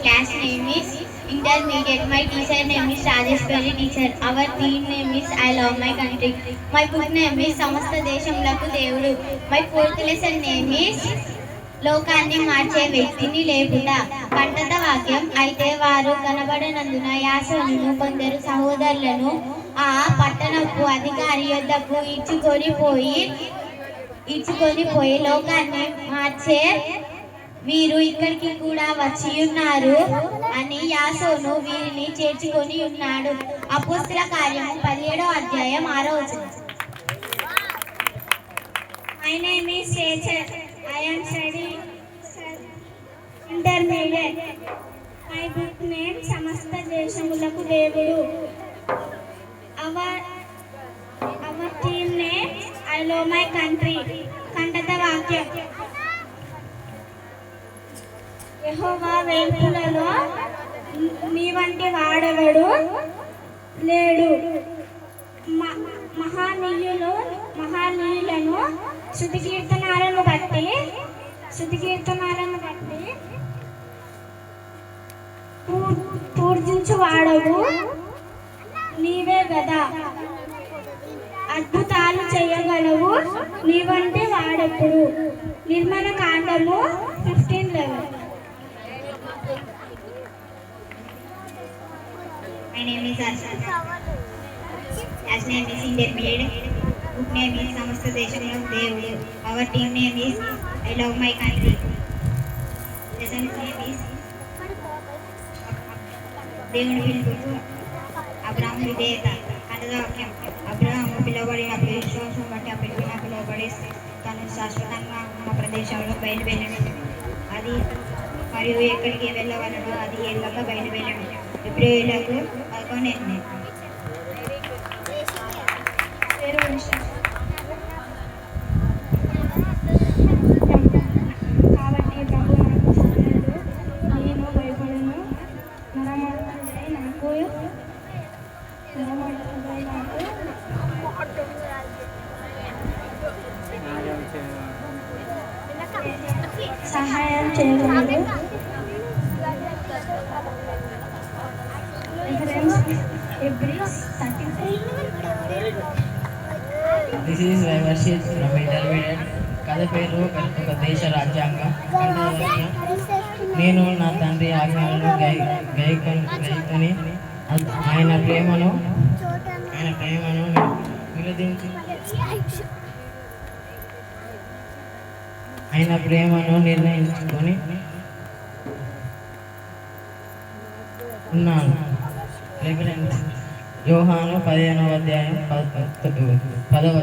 class name is intermediate. My teacher name is Rajeshwari teacher. Our theme name is I love my country. My book name is Samasta Deshamlaku Devudu. My fourth lesson name is లోకాన్ని మార్చే వ్యక్తిని లేపుట. కంటత వాక్యం. అయితే వారు కనబడనందున యాసోనును కొందరు సహోదరులను ఆ పట్టణపు అధికారి యొద్దకు ఇచ్చుకొని పోయి లోకాన్ని మార్చే వీరు ఇక్కడికి కూడా వచ్చి ఉన్నారు అని యాసోను వీరిని చేర్చుకొని ఉన్నాడు. అపోస్తల కార్యము 17వ అధ్యాయం 6వ వచనం. My name is Rachel. I am studying intermediate. My book name సమస్త దేశములకు దేవుడు. Our team name I love my country. కంటత వాక్యం. యెహోవా వెలుపులలో నీ వంటి వాడెవడు లేడు. మహానీయులను శృతి కీర్తనాలను బట్టి పూజించు వాడవు నీవే గదా. అద్భుతాలు చేయగలవు నీ వంటి వాడెప్పుడు. నిర్మల కాండము 15:11. My name is Arshana. Class name is intermediate. Book name is Samasta Deshamlaku Devudu. Our team name is I love my country. Lesson name is దేవుని పిలుపుకు అబ్రాహాము విధేయత. కంటత వాక్యం. అబ్రాహాము పిలువబడినప్పుడు విశ్వాసం బట్టి ఆ పిలుపున పిలువబడి తను శాశ్వతంగా ఉన్న ప్రదేశంలో బయలువెళ్ళను. అది మరియు ఎక్కడికి వెళ్ళవలనో అది ఎల్లక బయలువెళ్ళను. ఫిబ్రవరికి 11. కాబట్టి ప్రభు నాకు చెప్పాడు, నేను భయపడను. నరమాత్రుడై నాకు సహాయం చేయగలడు. This is my worship from intermediate. కథ పేరు ఒక దేశ రాజ్యాంగం. నేను నా తండ్రి ఆజ్ఞలను గైకొని ఆయన ప్రేమను నిర్ణయించుకొని ఉన్నాను. యోహాను 15వ అధ్యాయం 10వ